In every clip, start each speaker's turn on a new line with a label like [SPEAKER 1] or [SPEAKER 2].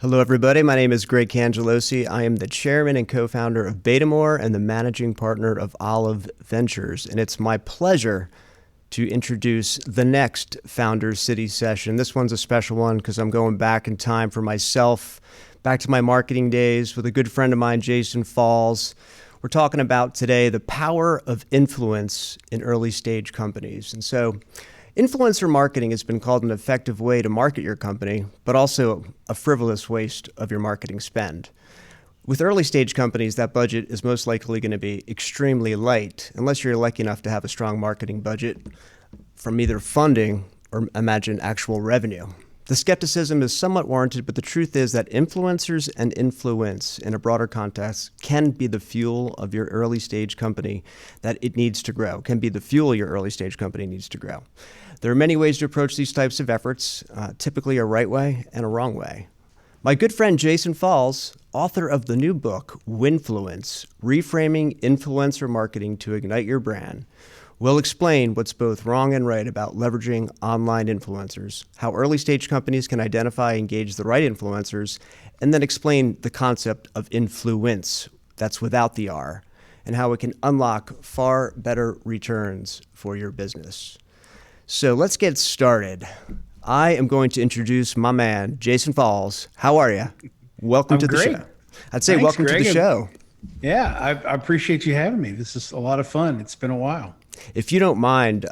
[SPEAKER 1] Hello, everybody. My name is Greg Cangialosi. I am the chairman and co-founder of Betamore and the managing partner of Olive Ventures. And it's my pleasure to introduce the next Founders City session. This one's a special one because I'm going back in time for myself, back to my marketing days with a good friend of mine, Jason Falls. We're talking about today the power of influence in early stage companies. And so influencer marketing has been called an effective way to market your company, but also a frivolous waste of your marketing spend. With early stage companies, that budget is most likely going to be extremely light, unless you're lucky enough to have a strong marketing budget from either funding or imagine actual revenue. The skepticism is somewhat warranted, but the truth is that influencers and influence in a broader context can be the fuel of your early stage company that it needs to grow, can be the fuel your early stage company needs to grow. There are many ways to approach these types of efforts, typically a right way and a wrong way. My good friend Jason Falls, author of the new book, Winfluence, Reframing Influencer Marketing to Ignite Your Brand, will explain what's both wrong and right about leveraging online influencers, how early stage companies can identify and engage the right influencers, and then explain the concept of influence, that's without the R, and how it can unlock far better returns for your business. So let's get started. I am going to introduce my man, Jason Falls. How are you? Welcome to the show. I'd say welcome to the show.
[SPEAKER 2] Yeah, I appreciate you having me. This is a lot of fun. It's been a while.
[SPEAKER 1] If you don't mind,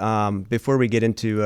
[SPEAKER 1] before we get into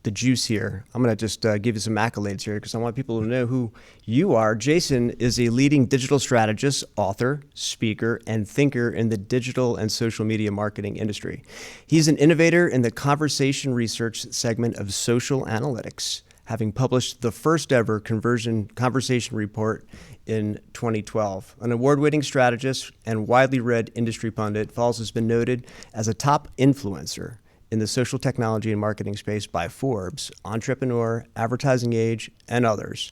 [SPEAKER 1] the juice here, I'm going to just give you some accolades here because I want people to know who you are. Jason is a leading digital strategist, author, speaker, and thinker in the digital and social media marketing industry. He's an innovator in the conversation research segment of social analytics, having published the first ever conversation report in 2012. An award-winning strategist and widely read industry pundit, Falls has been noted as a top influencer in the social technology and marketing space by Forbes, Entrepreneur, Advertising Age, and others.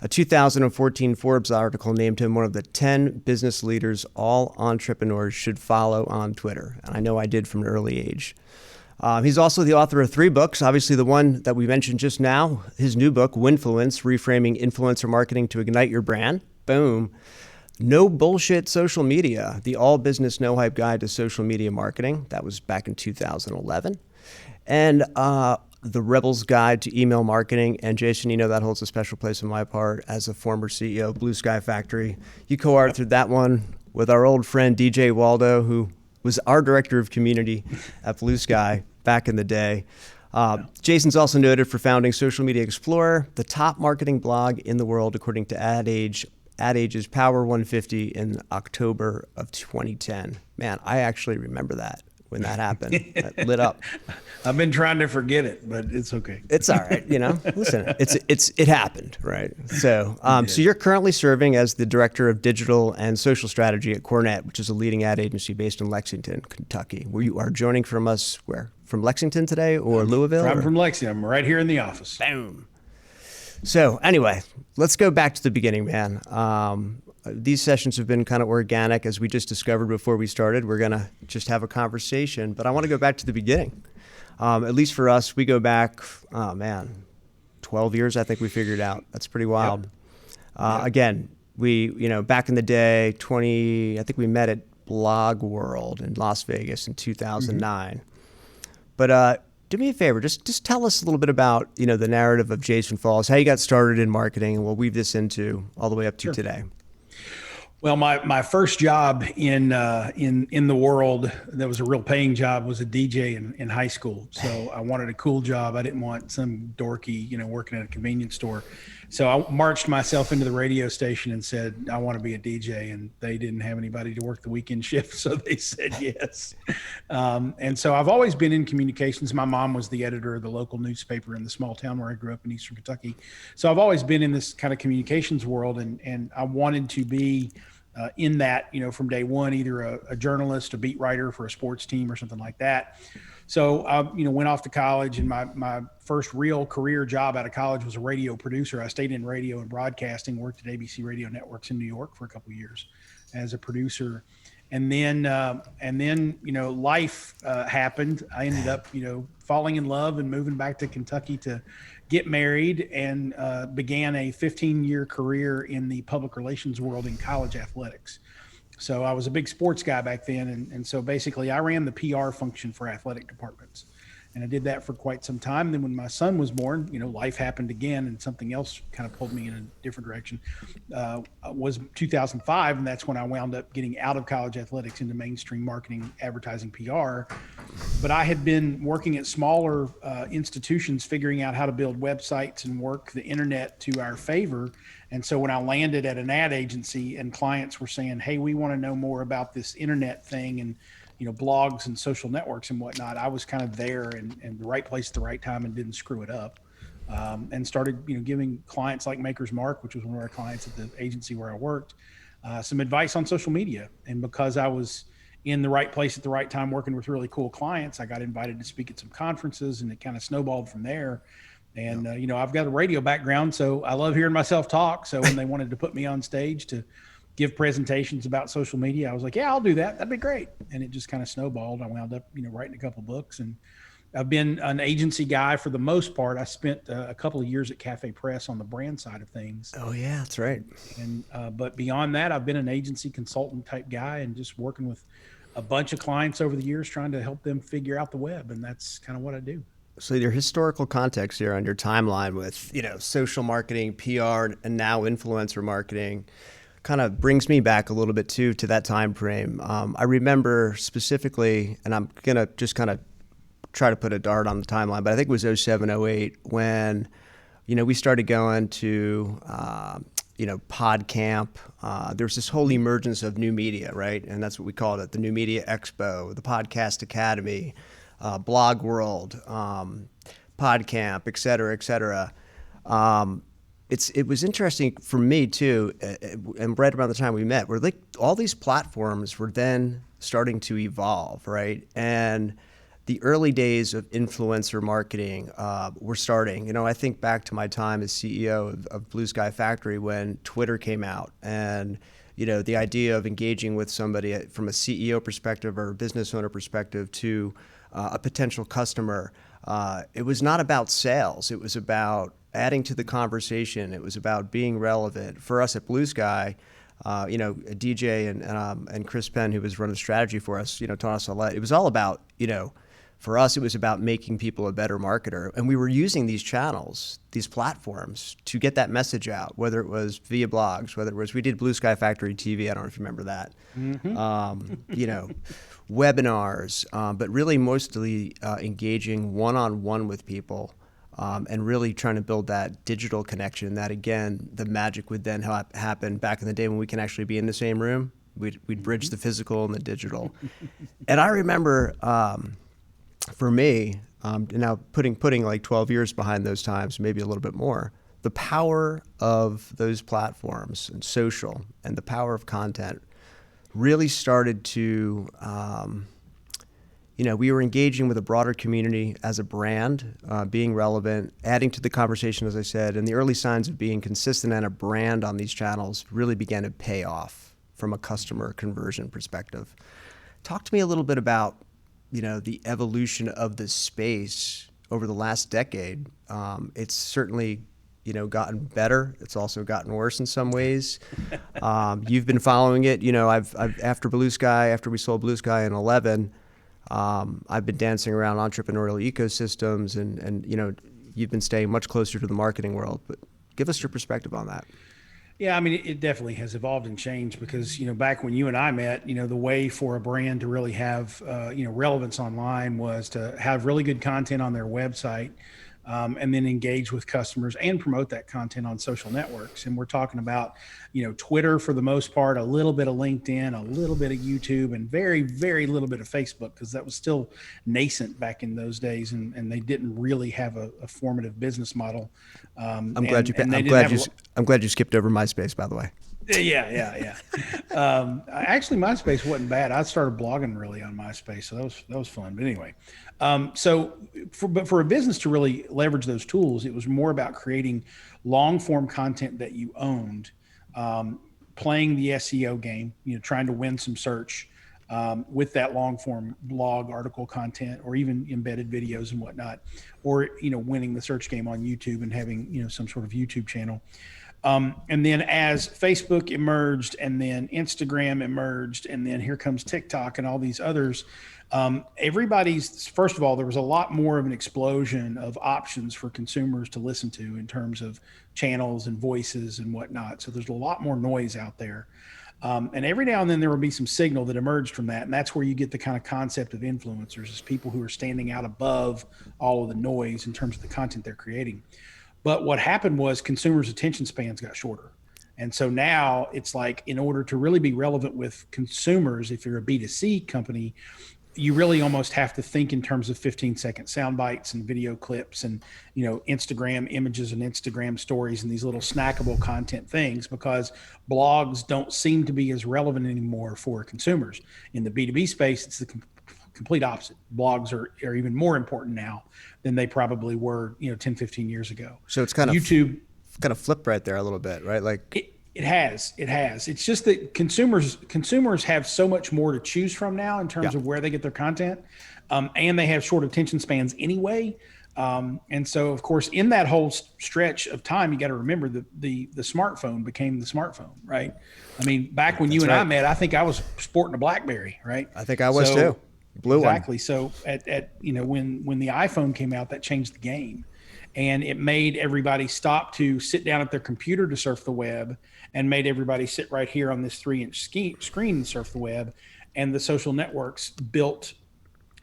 [SPEAKER 1] A 2014 Forbes article named him one of the 10 business leaders all entrepreneurs should follow on Twitter. And I know I did from an early age. He's also the author of 3 books. Obviously, the one that we mentioned just now, his new book, Winfluence, Reframing Influencer Marketing to Ignite Your Brand. Boom. No Bullshit Social Media, the all business no hype guide to social media marketing. That was back in 2011. And The Rebel's Guide to Email Marketing. And Jason, you know that holds a special place in my heart as a former CEO of Blue Sky Factory. You co-authored that one with our old friend DJ Waldo, who was our director of community at Blue Sky back in the day. Jason's also noted for founding Social Media Explorer, the top marketing blog in the world according to Ad Age's Power 150 in October of 2010. Man, I actually remember that when that happened. That lit up.
[SPEAKER 2] I've been trying to forget it, but it's okay.
[SPEAKER 1] It's all right, Listen, it happened, right? So, so you're currently serving as the director of digital and social strategy at Cornet, which is a leading ad agency based in Lexington, Kentucky. Where you are joining from us, where? From Lexington today, or Louisville?
[SPEAKER 2] I'm from Lexington. I'm right here in the office.
[SPEAKER 1] Boom. So anyway, let's go back to the beginning, man. These sessions have been kind of organic, as we just discovered before we started. We're going to just have a conversation, but I want to go back to the beginning. At least for us, we go back, 12 years, I think we figured out. That's pretty wild. Yep. Again, we, back in the day, I think we met at Blog World in Las Vegas in 2009. Mm-hmm. But do me a favor, just tell us a little bit about, the narrative of Jason Falls, how you got started in marketing, and we'll weave this into all the way up to today.
[SPEAKER 2] Well, my first job in the world that was a real paying job was a DJ in high school. So I wanted a cool job. I didn't want some dorky, working at a convenience store. So I marched myself into the radio station and said, I want to be a DJ. And they didn't have anybody to work the weekend shift. So they said yes. And so I've always been in communications. My mom was the editor of the local newspaper in the small town where I grew up in Eastern Kentucky. So I've always been in this kind of communications world. And I wanted to be in that, from day one, either a journalist, a beat writer for a sports team or something like that. So I, went off to college, and my first real career job out of college was a radio producer. I stayed in radio and broadcasting, worked at ABC Radio Networks in New York for a couple of years as a producer. And then life happened. I ended up falling in love and moving back to Kentucky to get married, and began a 15-year career in the public relations world in college athletics. So I was a big sports guy back then, and so basically I ran the PR function for athletic departments, and I did that for quite some time. And then when my son was born, life happened again, and something else kind of pulled me in a different direction. Was 2005, and that's when I wound up getting out of college athletics into mainstream marketing, advertising, PR. But I had been working at smaller institutions, figuring out how to build websites and work the internet to our favor. And so when I landed at an ad agency and clients were saying, "Hey, we want to know more about this internet thing and blogs and social networks and whatnot," I was kind of there and the right place at the right time and didn't screw it up. And started giving clients like Maker's Mark, which was one of our clients at the agency where I worked, some advice on social media. And because I was in the right place at the right time working with really cool clients, I got invited to speak at some conferences, and it kind of snowballed from there. And I've got a radio background, so I love hearing myself talk. So when they wanted to put me on stage to give presentations about social media, I was like, "Yeah, I'll do that. That'd be great." And it just kind of snowballed. I wound up writing a couple of books, and I've been an agency guy for the most part. I spent a couple of years at Cafe Press on the brand side of things.
[SPEAKER 1] Oh yeah, that's right.
[SPEAKER 2] And but beyond that, I've been an agency consultant type guy, and just working with a bunch of clients over the years, trying to help them figure out the web. And that's kind of what I do.
[SPEAKER 1] So your historical context here on your timeline with social marketing, PR, and now influencer marketing kind of brings me back a little bit too to that time frame. I remember specifically, and I'm gonna just kind of try to put a dart on the timeline, but I think it was 07, 08 when, we started going to, pod camp. There was this whole emergence of new media, right? And that's what we called it, the New Media Expo, the Podcast Academy, Blog World, PodCamp, et cetera, et cetera. It was interesting for me too, and right around the time we met, where like all these platforms were then starting to evolve, right? And the early days of influencer marketing were starting. I think back to my time as CEO of Blue Sky Factory when Twitter came out, and the idea of engaging with somebody from a CEO perspective or a business owner perspective to a potential customer. It was not about sales. It was about adding to the conversation. It was about being relevant. For us at Blue Sky, DJ and Chris Penn, who was running strategy for us, taught us a lot. It was all about, for us, it was about making people a better marketer. And we were using these channels, these platforms to get that message out, whether it was via blogs, whether it was, we did Blue Sky Factory TV. I don't know if you remember that. Mm-hmm. Webinars, but really mostly engaging one-on-one with people and really trying to build that digital connection that, again, the magic would then happen back in the day when we can actually be in the same room. We'd bridge the physical and the digital. And I remember, for me, now putting like 12 years behind those times, maybe a little bit more, the power of those platforms and social and the power of content really started to, we were engaging with a broader community as a brand, being relevant, adding to the conversation, as I said, and the early signs of being consistent and a brand on these channels really began to pay off from a customer conversion perspective. Talk to me a little bit about, the evolution of this space over the last decade. It's certainly gotten better. It's also gotten worse in some ways. You've been following it. I've after we sold Blue Sky in 11, I've been dancing around entrepreneurial ecosystems, and you've been staying much closer to the marketing world. But give us your perspective on that.
[SPEAKER 2] Yeah, I mean, it definitely has evolved and changed because, back when you and I met, the way for a brand to really have, relevance online was to have really good content on their website, and then engage with customers and promote that content on social networks. And we're talking about, Twitter for the most part, a little bit of LinkedIn, a little bit of YouTube, and very, very little bit of Facebook, because that was still nascent back in those days, and they didn't really have a formative business model.
[SPEAKER 1] I'm glad you skipped over MySpace, by the way.
[SPEAKER 2] Yeah. Actually, MySpace wasn't bad. I started blogging really on MySpace, so that was fun. But anyway, but for a business to really leverage those tools, it was more about creating long form content that you owned, playing the SEO game, trying to win some search, with that long form blog article content, or even embedded videos and whatnot, or winning the search game on YouTube and having some sort of YouTube channel. And then as Facebook emerged, and then Instagram emerged, and then here comes TikTok and all these others, everybody's, first of all, there was a lot more of an explosion of options for consumers to listen to in terms of channels and voices and whatnot. So there's a lot more noise out there. And every now and then there will be some signal that emerged from that. And that's where you get the kind of concept of influencers, as people who are standing out above all of the noise in terms of the content they're creating. But what happened was consumers' attention spans got shorter. And so now it's like, in order to really be relevant with consumers, if you're a B2C company, you really almost have to think in terms of 15-second sound bites and video clips and, Instagram images and Instagram stories and these little snackable content things, because blogs don't seem to be as relevant anymore for consumers. In the B2B space, it's the complete opposite. Blogs are even more important now than they probably were, 10, 15 years ago.
[SPEAKER 1] So it's kind of
[SPEAKER 2] YouTube
[SPEAKER 1] kind of flipped right there a little bit, right? Like
[SPEAKER 2] it has. It's just that consumers have so much more to choose from now in terms of where they get their content, and they have short attention spans anyway. And so, of course, in that whole stretch of time, you got to remember the smartphone became the smartphone, right? I mean, back when you and I met, I think I was sporting a BlackBerry, right?
[SPEAKER 1] I think I was too. Blue
[SPEAKER 2] exactly.
[SPEAKER 1] one.
[SPEAKER 2] So when the iPhone came out, that changed the game, and it made everybody stop to sit down at their computer to surf the web, and made everybody sit right here on this 3-inch screen and surf the web. And the social networks built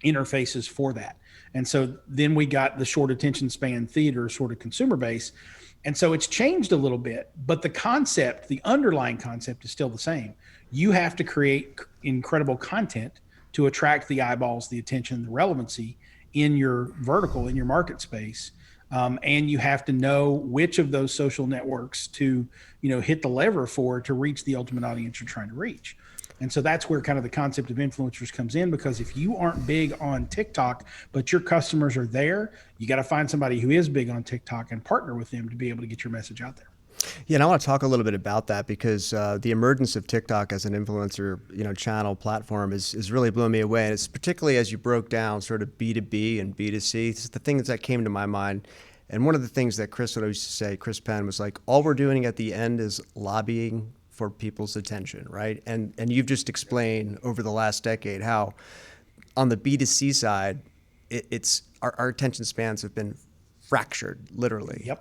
[SPEAKER 2] interfaces for that. And so then we got the short attention span theater sort of consumer base. And so it's changed a little bit, but the underlying concept is still the same. You have to create incredible content to attract the eyeballs, the attention, the relevancy in your vertical, in your market space. And you have to know which of those social networks to, hit the lever for to reach the ultimate audience you're trying to reach. And so that's where kind of the concept of influencers comes in, because if you aren't big on TikTok, but your customers are there, you got to find somebody who is big on TikTok and partner with them to be able to get your message out there.
[SPEAKER 1] Yeah, and I want to talk a little bit about that, because the emergence of TikTok as an influencer, channel platform is really blowing me away. And it's particularly as you broke down sort of B2B and B2C. It's the things that came to my mind. And one of the things that Chris would always say, Chris Penn, was like, all we're doing at the end is lobbying for people's attention, right? And you've just explained over the last decade how on the B2C side, it's our attention spans have been fractured, literally.
[SPEAKER 2] Yep.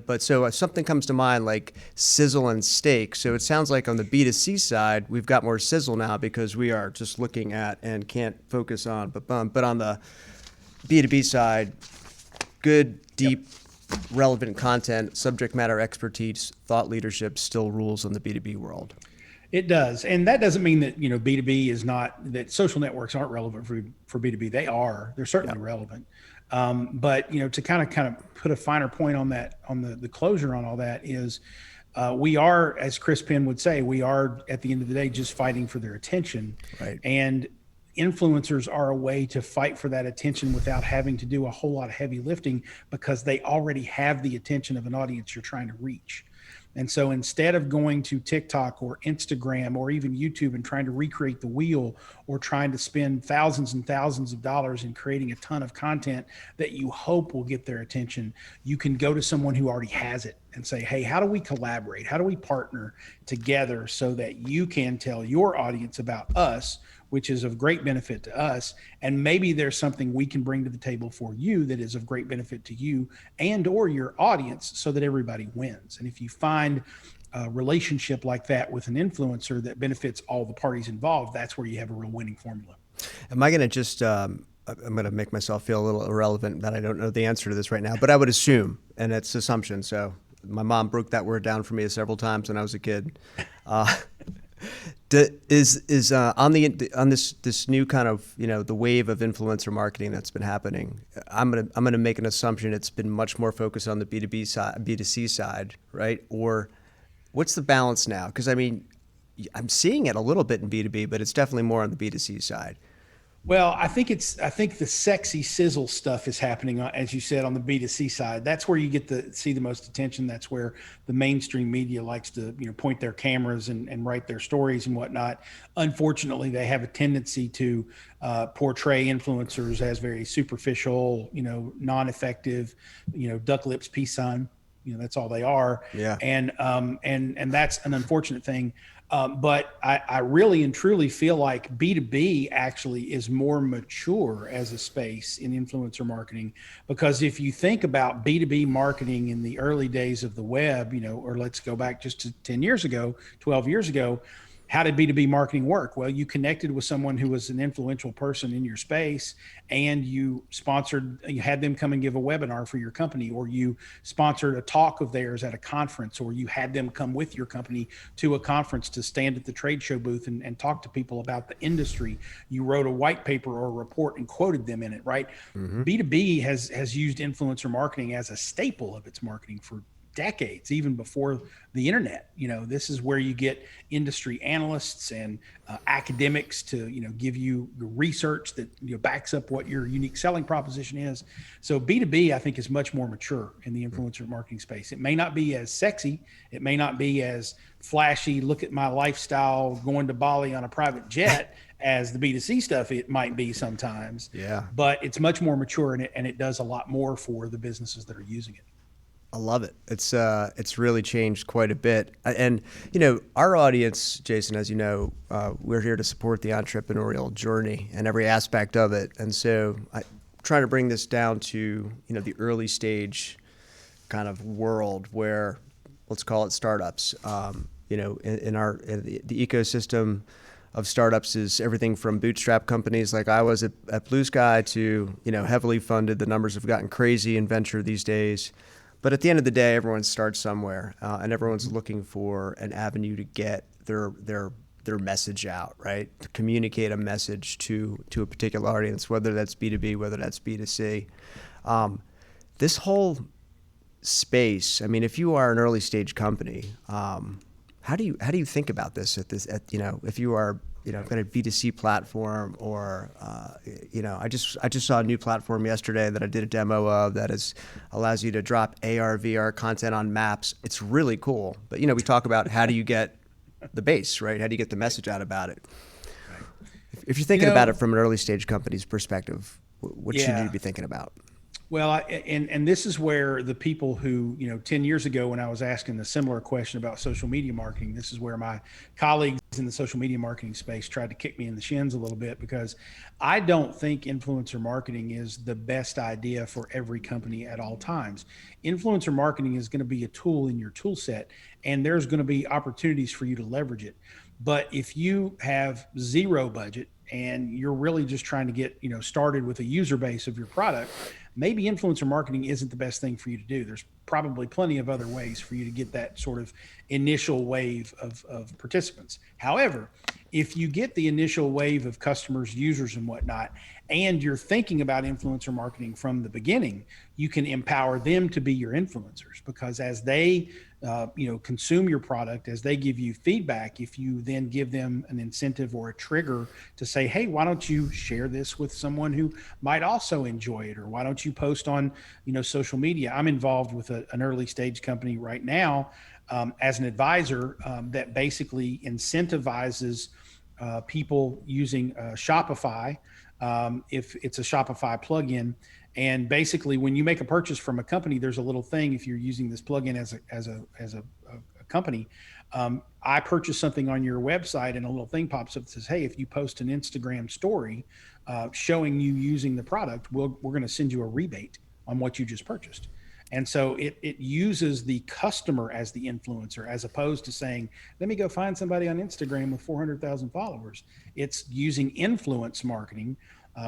[SPEAKER 1] But so something comes to mind like sizzle and steak. So it sounds like on the B2C side, we've got more sizzle now because we are just looking at and can't focus on, but on the B2B side, good, deep, relevant content, subject matter expertise, thought leadership still rules in the B2B world.
[SPEAKER 2] It does. And that doesn't mean that, B2B is not, that social networks aren't relevant for B2B. They are. They're certainly relevant. But, to kind of put a finer point on that, on the closure on all that is, we are, as Chris Penn would say, we are at the end of the day just fighting for their attention.
[SPEAKER 1] Right.
[SPEAKER 2] And influencers are a way to fight for that attention without having to do a whole lot of heavy lifting, because they already have the attention of an audience you're trying to reach. And so instead of going to TikTok or Instagram or even YouTube and trying to recreate the wheel, or trying to spend thousands and thousands of dollars in creating a ton of content that you hope will get their attention, you can go to someone who already has it and say, hey, how do we collaborate? How do we partner together so that you can tell your audience about us, which is of great benefit to us, and maybe there's something we can bring to the table for you that is of great benefit to you and or your audience, so that everybody wins. And if you find a relationship like that with an influencer that benefits all the parties involved, that's where you have a real winning formula.
[SPEAKER 1] Am I going to just, I'm going to make myself feel a little irrelevant that I don't know the answer to this right now, but I would assume, and it's assumption. So my mom broke that word down for me several times when I was a kid. Is on this new kind of the wave of influencer marketing that's been happening, I'm gonna make an assumption it's been much more focused on the B2B side, B2C side, right? Or what's the balance now? Because I mean, I'm seeing it a little bit in B2B, but it's definitely more on the B2C side.
[SPEAKER 2] Well, I think the sexy sizzle stuff is happening, as you said, on the B2C side. That's where you get to see the most attention. That's where the mainstream media likes to, point their cameras and write their stories and whatnot. Unfortunately, they have a tendency to portray influencers as very superficial, non-effective, duck lips, peace sign. That's all they are.
[SPEAKER 1] Yeah.
[SPEAKER 2] And that's an unfortunate thing. But I really and truly feel like B2B actually is more mature as a space in influencer marketing. Because if you think about B2B marketing in the early days of the web, or let's go back just to 10 years ago, 12 years ago, how did B2B marketing work? Well, you connected with someone who was an influential person in your space, and you had them come and give a webinar for your company, or you sponsored a talk of theirs at a conference, or you had them come with your company to a conference to stand at the trade show booth and talk to people about the industry. You wrote a white paper or a report and quoted them in it, right?
[SPEAKER 1] Mm-hmm.
[SPEAKER 2] B2B has used influencer marketing as a staple of its marketing for decades, even before the internet. This is where you get industry analysts and academics to give you research that backs up what your unique selling proposition is. So B2B, I think, is much more mature in the influencer marketing space. It may not be as sexy, it may not be as flashy, look at my lifestyle going to Bali on a private jet as the B2C stuff it might be sometimes.
[SPEAKER 1] Yeah.
[SPEAKER 2] But it's much more mature, and it does a lot more for the businesses that are using it.
[SPEAKER 1] I love it. It's really changed quite a bit. And our audience, Jason, as you know, we're here to support the entrepreneurial journey and every aspect of it. And so I'm trying to bring this down to the early stage kind of world where, let's call it startups. In the ecosystem of startups is everything from bootstrap companies like I was at Blue Sky to heavily funded. The numbers have gotten crazy in venture these days. But at the end of the day, everyone starts somewhere, and everyone's looking for an avenue to get their message out, right? To communicate a message to a particular audience, whether that's B2B, whether that's B2C. This whole space, I mean, if you are an early stage company, how do you think about this if you are got a B2C platform, or I just saw a new platform yesterday that I did a demo of that allows you to drop AR VR content on maps. It's really cool. But we talk about how do you get the base, right? How do you get the message out about it?
[SPEAKER 2] Right.
[SPEAKER 1] If you're thinking about it from an early stage company's perspective, what should you be thinking about?
[SPEAKER 2] Well, and this is where the people who, 10 years ago when I was asking a similar question about social media marketing, this is where my colleagues in the social media marketing space tried to kick me in the shins a little bit, because I don't think influencer marketing is the best idea for every company at all times. Influencer marketing is going to be a tool in your tool set, and there's going to be opportunities for you to leverage it. But if you have zero budget and you're really just trying to get, started with a user base of your product, maybe influencer marketing isn't the best thing for you to do. There's probably plenty of other ways for you to get that sort of initial wave of participants. However, if you get the initial wave of customers, users, and whatnot, and you're thinking about influencer marketing from the beginning, you can empower them to be your influencers, because as they consume your product, as they give you feedback, if you then give them an incentive or a trigger to say, hey, why don't you share this with someone who might also enjoy it? Or why don't you post on, social media? I'm involved with an early stage company right now as an advisor that basically incentivizes people using Shopify, if it's a Shopify plugin. And basically, when you make a purchase from a company, there's a little thing. If you're using this plugin as a company, I purchase something on your website, and a little thing pops up that says, "Hey, if you post an Instagram story showing you using the product, we're going to send you a rebate on what you just purchased." And so it uses the customer as the influencer, as opposed to saying, let me go find somebody on Instagram with 400,000 followers. It's using influence marketing,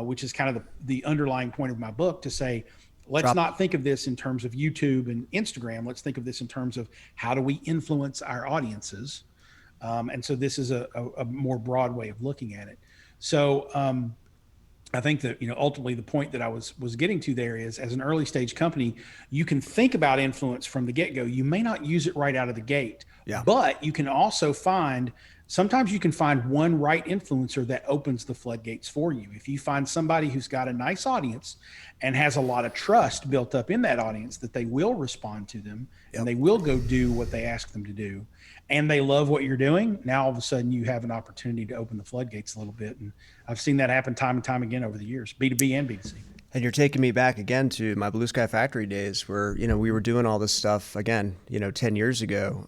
[SPEAKER 2] which is kind of the underlying point of my book, to say, let's not think of this in terms of YouTube and Instagram. Let's think of this in terms of how do we influence our audiences? And so this is a more broad way of looking at it. So I think that, ultimately the point that I was getting to there is, as an early stage company, you can think about influence from the get-go. You may not use it right out of the gate, but you can also find Sometimes you can find one right influencer that opens the floodgates for you. If you find somebody who's got a nice audience and has a lot of trust built up in that audience that they will respond to them and they will go do what they ask them to do, and they love what you're doing, now all of a sudden you have an opportunity to open the floodgates a little bit. And I've seen that happen time and time again over the years, B2B and B2C.
[SPEAKER 1] And you're taking me back again to my Blue Sky Factory days where, we were doing all this stuff again, 10 years ago.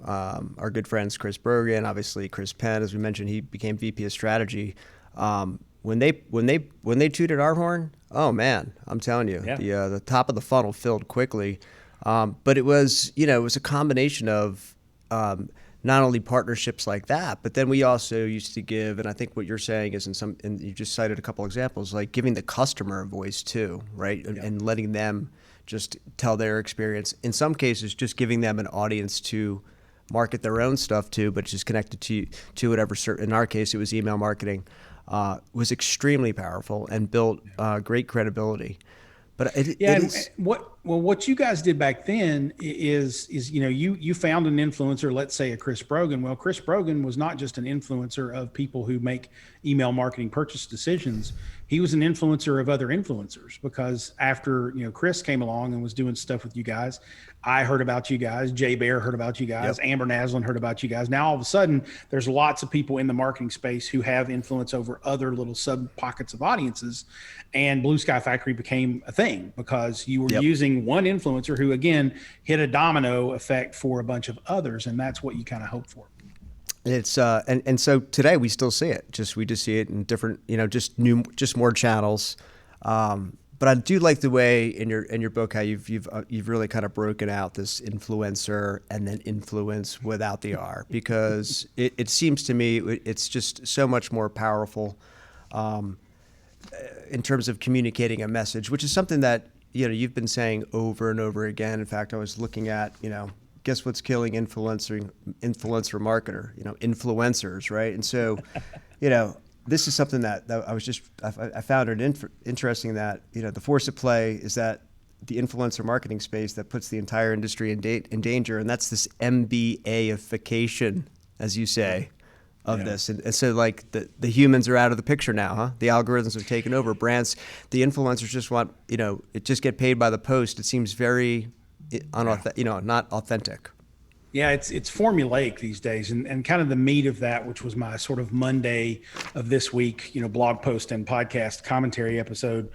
[SPEAKER 1] Our good friends, Chris Brogan, obviously Chris Penn, as we mentioned, he became VP of strategy. When they tooted our horn, oh man, I'm telling you, the top of the funnel filled quickly. But it was, it was a combination of, not only partnerships like that, but then we also used to give, and I think what you're saying is and you just cited a couple examples, like giving the customer a voice too, right? And letting them just tell their experience. In some cases, just giving them an audience to market their own stuff to, but just connected to whatever, in our case, it was email marketing, was extremely powerful and built great credibility. But it is...
[SPEAKER 2] what you guys did back then is you found an influencer, let's say a Chris Brogan. Well, Chris Brogan was not just an influencer of people who make email marketing purchase decisions. He was an influencer of other influencers, because after Chris came along and was doing stuff with you guys, I heard about you guys. Jay Bear heard about you guys. Amber Naslin heard about you guys. Now all of a sudden, there's lots of people in the marketing space who have influence over other little sub pockets of audiences, and Blue Sky Factory became a thing because you were using one influencer who, again, hit a domino effect for a bunch of others, and that's what you kind of hope for.
[SPEAKER 1] It's and so today we still see it. We just see it in different, just more channels. But I do like the way in your book how you've really kind of broken out this influencer and then influence without the R, because it seems to me it's just so much more powerful in terms of communicating a message, which is something that you've been saying over and over again. In fact, I was looking at guess what's killing influencer marketer, influencers, right? And so, this is something that I found it interesting that, the force at play is that the influencer marketing space that puts the entire industry in danger. And that's this MBA-ification, as you say, of this. And so like the humans are out of the picture now, huh? The algorithms have taken over. Brands, the influencers just want, it just get paid by the post. It seems very not authentic.
[SPEAKER 2] Yeah, it's formulaic these days, and kind of the meat of that, which was my sort of Monday of this week, blog post and podcast commentary episode,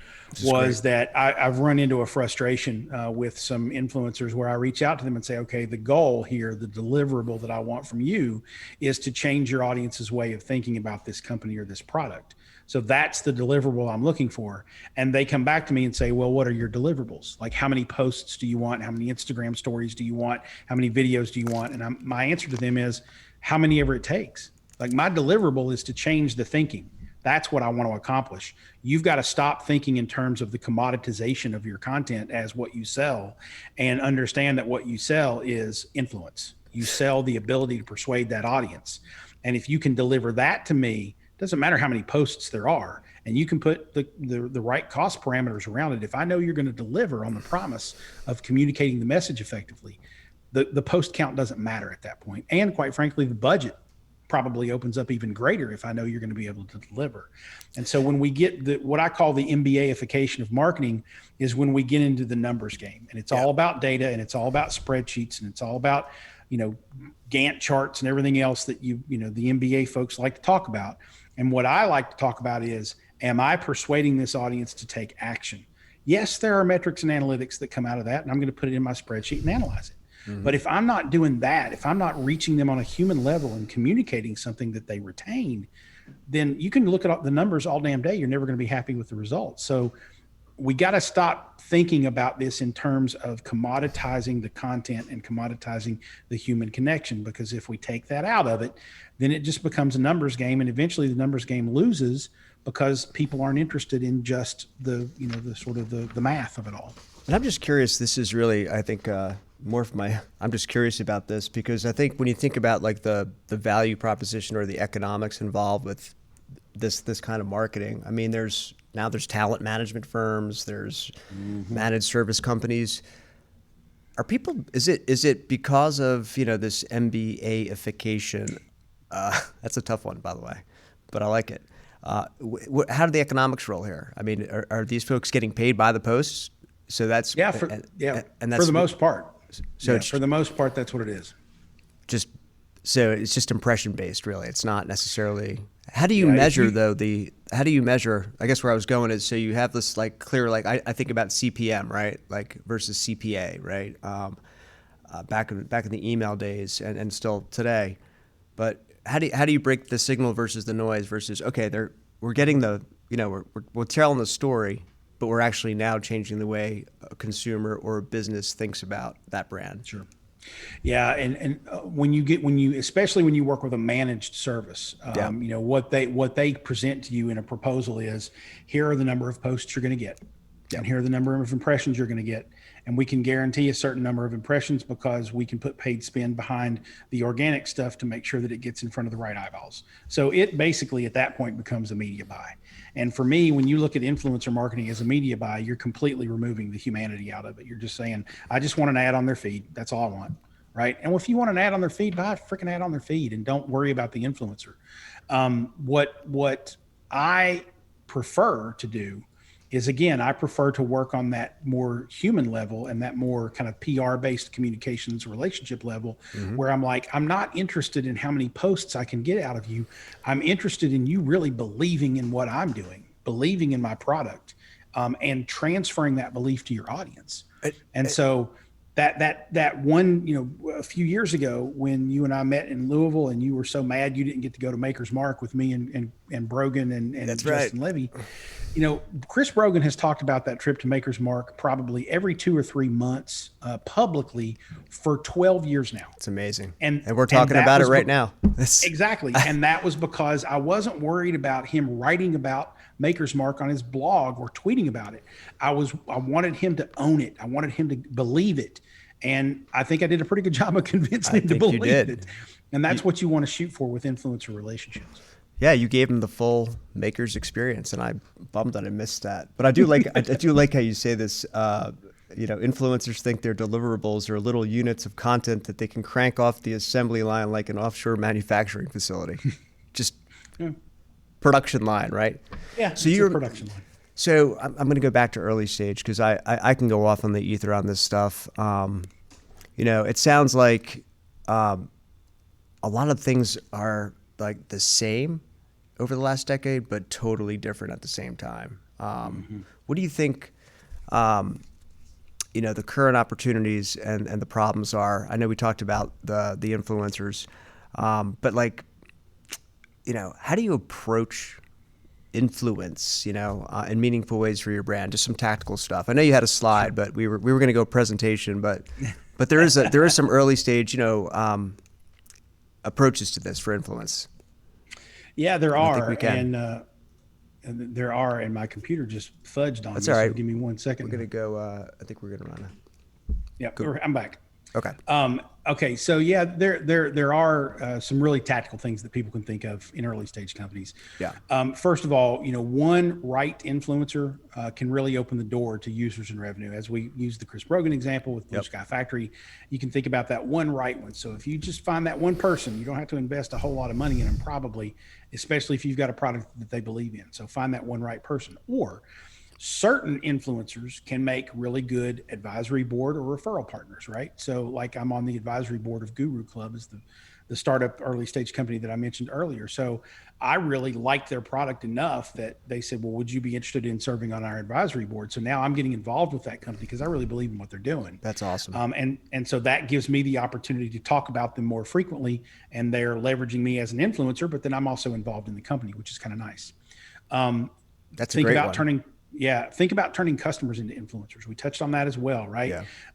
[SPEAKER 2] was that I've run into a frustration with some influencers where I reach out to them and say, okay, the goal here, the deliverable that I want from you is to change your audience's way of thinking about this company or this product. So that's the deliverable I'm looking for. And they come back to me and say, well, what are your deliverables? Like, how many posts do you want? How many Instagram stories do you want? How many videos do you want? And my answer to them is how many ever it takes. Like, my deliverable is to change the thinking. That's what I want to accomplish. You've got to stop thinking in terms of the commoditization of your content as what you sell, and understand that what you sell is influence. You sell the ability to persuade that audience. And if you can deliver that to me, doesn't matter how many posts there are, and you can put the right cost parameters around it. If I know you're going to deliver on the promise of communicating the message effectively, the post count doesn't matter at that point. And quite frankly, the budget probably opens up even greater if I know you're going to be able to deliver. And so when we get what I call the MBA-ification of marketing is when we get into the numbers game, and it's all about data, and it's all about spreadsheets, and it's all about, Gantt charts and everything else that the MBA folks like to talk about. And what I like to talk about is, am I persuading this audience to take action? Yes, there are metrics and analytics that come out of that, and I'm going to put it in my spreadsheet and analyze it. Mm-hmm. But if I'm not doing that, if I'm not reaching them on a human level and communicating something that they retain, then you can look at the numbers all damn day. You're never going to be happy with the results. So we got to stop thinking about this in terms of commoditizing the content and commoditizing the human connection, because if we take that out of it, then it just becomes a numbers game, and eventually the numbers game loses because people aren't interested in just the sort of the math of it all.
[SPEAKER 1] And I'm just curious, this is really, I think, I'm just curious about this, because I think when you think about like the value proposition or the economics involved with this kind of marketing, I mean, there's talent management firms, there's managed service companies. Are people, is it because of, this MBA-ification, That's a tough one, by the way, but I like it. How do the economics roll here? I mean, are these folks getting paid by the posts? So that's
[SPEAKER 2] Yeah,
[SPEAKER 1] and
[SPEAKER 2] for
[SPEAKER 1] that's
[SPEAKER 2] the most part.
[SPEAKER 1] so
[SPEAKER 2] Yeah,
[SPEAKER 1] it's
[SPEAKER 2] for the most part, that's what it is.
[SPEAKER 1] just so it's just impression based, really. It's not necessarily. How do you
[SPEAKER 2] Yeah, if
[SPEAKER 1] measure
[SPEAKER 2] you
[SPEAKER 1] though? How do you measure? I guess where I was going is so you have this like clear like I think about CPM, right, like versus CPA, right? Back in the email days and still today. But how do you break the signal versus the noise versus okay, we're getting the we're telling the story, but we're actually now changing the way a consumer or a business thinks about that brand.
[SPEAKER 2] Sure. Yeah, and when you especially when you work with a managed service,
[SPEAKER 1] Yeah.
[SPEAKER 2] what they present to you in a proposal is here are the number of posts you're going to get,
[SPEAKER 1] Yeah.
[SPEAKER 2] and here are the number of impressions you're going to get, and we can guarantee a certain number of impressions because we can put paid spend behind the organic stuff to make sure that it gets in front of the right eyeballs. So it basically at that point becomes a media buy. And for me, when you look at influencer marketing as a media buy, you're completely removing the humanity out of it. You're just saying, I just want an ad on their feed. That's all I want. Right. And if you want an ad on their feed, buy a freaking ad on their feed and don't worry about the influencer. What I prefer to do is, again, I prefer to work on that more human level and that more kind of PR based communications relationship level where I'm like, I'm not interested in how many posts I can get out of you. I'm interested in you really believing in what I'm doing, believing in my product, and transferring that belief to your audience. And so that one, a few years ago when you and I met in Louisville and you were so mad you didn't get to go to Maker's Mark with me and Brogan and
[SPEAKER 1] That's
[SPEAKER 2] Justin
[SPEAKER 1] right.
[SPEAKER 2] Levy, Chris Brogan has talked about that trip to Maker's Mark probably every 2 or 3 months publicly for 12 years now.
[SPEAKER 1] It's amazing.
[SPEAKER 2] And
[SPEAKER 1] we're talking
[SPEAKER 2] that
[SPEAKER 1] about it
[SPEAKER 2] was
[SPEAKER 1] right now.
[SPEAKER 2] exactly. And that was because I wasn't worried about him writing about Maker's Mark on his blog or tweeting about it. I wanted him to own it. I wanted him to believe it. And I think I did a pretty good job of convincing him to believe it. And that's what you want to shoot for with influencer relationships.
[SPEAKER 1] Yeah, you gave him the full Maker's experience, and I bummed that I missed that. But I do like I do like how you say this. Influencers think their deliverables are little units of content that they can crank off the assembly line like an offshore manufacturing facility, just production line, right?
[SPEAKER 2] Yeah,
[SPEAKER 1] so
[SPEAKER 2] it's
[SPEAKER 1] you're
[SPEAKER 2] a production line.
[SPEAKER 1] So I'm going to go back to early stage because I can go off on the ether on this stuff. It sounds like a lot of things are like the same over the last decade, but totally different at the same time. What do you think, the current opportunities and the problems are? I know we talked about the influencers, but how do you approach influence, in meaningful ways for your brand? Just some tactical stuff. I know you had a slide, but we were going to go presentation, but there is some early stage, approaches to this for influence.
[SPEAKER 2] Yeah, there are, and there are, and my computer just fudged on
[SPEAKER 1] That's
[SPEAKER 2] me.
[SPEAKER 1] all right.
[SPEAKER 2] So give me 1 second.
[SPEAKER 1] We're gonna go. I think we're gonna run.
[SPEAKER 2] Yeah, I'm back.
[SPEAKER 1] Okay.
[SPEAKER 2] Okay. So yeah, there are some really tactical things that people can think of in early stage companies.
[SPEAKER 1] Yeah.
[SPEAKER 2] First of all, one right influencer can really open the door to users and revenue. As we use the Chris Brogan example with Blue Sky Factory, you can think about that one right one. So if you just find that one person, you don't have to invest a whole lot of money in them, probably, especially if you've got a product that they believe in. So find that one right person. Or certain influencers can make really good advisory board or referral partners, right? So like I'm on the advisory board of Guru Club, is the startup early stage company that I mentioned earlier. So I really liked their product enough that they said, well, would you be interested in serving on our advisory board? So now I'm getting involved with that company because I really believe in what they're doing.
[SPEAKER 1] That's awesome.
[SPEAKER 2] And so that gives me the opportunity to talk about them more frequently, and they're leveraging me as an influencer, but then I'm also involved in the company, which is kind of nice.
[SPEAKER 1] That's a great one.
[SPEAKER 2] Think about turning customers into influencers. We touched on that as well, right?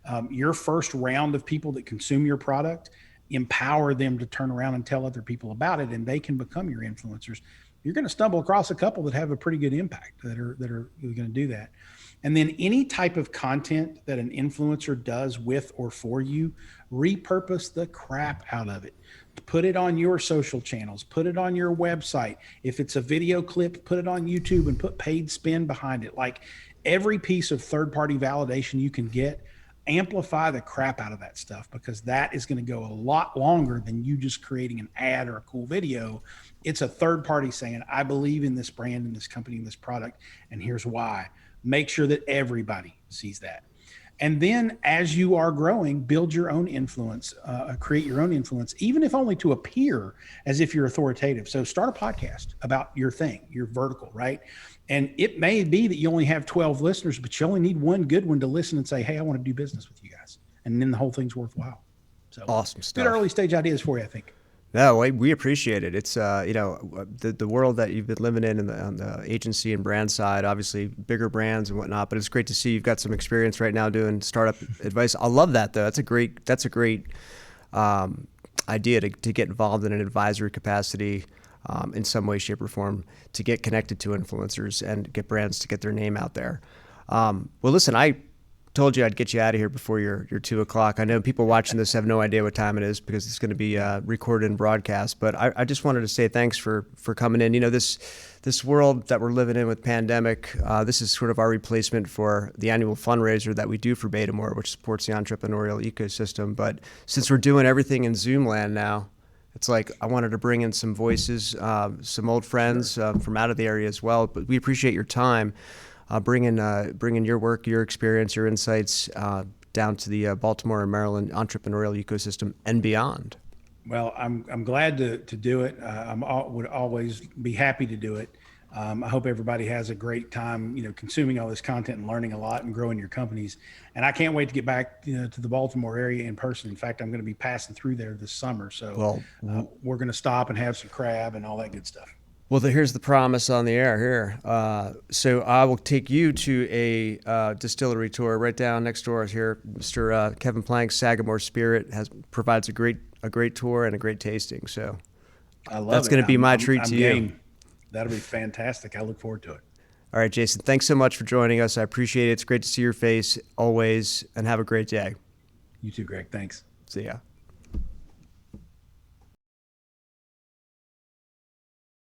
[SPEAKER 1] Yeah.
[SPEAKER 2] Your first round of people that consume your product, empower them to turn around and tell other people about it, and they can become your influencers. You're going to stumble across a couple that have a pretty good impact that are going to do that. And then any type of content that an influencer does with or for you, repurpose the crap out of it. Put it on your social channels, put it on your website. If it's a video clip, put it on YouTube and put paid spin behind it. Like every piece of third-party validation you can get, amplify the crap out of that stuff, because that is going to go a lot longer than you just creating an ad or a cool video. It's a third party saying, I believe in this brand and this company and this product, and here's why. Make sure that everybody sees that. And then as you are growing, build your own influence, create your own influence, even if only to appear as if you're authoritative. So start a podcast about your thing, your vertical, right? And it may be that you only have 12 listeners, but you only need one good one to listen and say, hey, I want to do business with you guys. And then the whole thing's worthwhile. So
[SPEAKER 1] Awesome stuff.
[SPEAKER 2] Good early stage ideas for you, I think.
[SPEAKER 1] No, we appreciate it. It's the world that you've been living in on the agency and brand side, obviously bigger brands and whatnot. But it's great to see you've got some experience right now doing startup advice. I love that though. That's a great idea to get involved in an advisory capacity in some way, shape, or form, to get connected to influencers and get brands to get their name out there. Well, listen, I told you I'd get you out of here before your 2 o'clock. I know people watching this have no idea what time it is because it's going to be recorded and broadcast, but I just wanted to say thanks for coming in. You know, this world that we're living in with pandemic, this is sort of our replacement for the annual fundraiser that we do for Betamore, which supports the entrepreneurial ecosystem. But since we're doing everything in Zoom land now, it's like I wanted to bring in some voices, some old friends from out of the area as well. But we appreciate your time. Bringing your work, your experience, your insights down to the Baltimore and Maryland entrepreneurial ecosystem and beyond.
[SPEAKER 2] Well, I'm glad to do it. Would always be happy to do it. I hope everybody has a great time, consuming all this content and learning a lot and growing your companies. And I can't wait to get back to the Baltimore area in person. In fact, I'm going to be passing through there this summer. So we're going to stop and have some crab and all that good stuff.
[SPEAKER 1] Well, here's the promise on the air here. So I will take you to a distillery tour right down next door here. Mr. Kevin Plank's Sagamore Spirit provides a great tour and a great tasting. So
[SPEAKER 2] I love
[SPEAKER 1] that's going to be my treat to you.
[SPEAKER 2] That'll be fantastic. I look forward to it.
[SPEAKER 1] All right, Jason, thanks so much for joining us. I appreciate it. It's great to see your face always, and have a great day.
[SPEAKER 2] You too, Greg. Thanks.
[SPEAKER 1] See ya.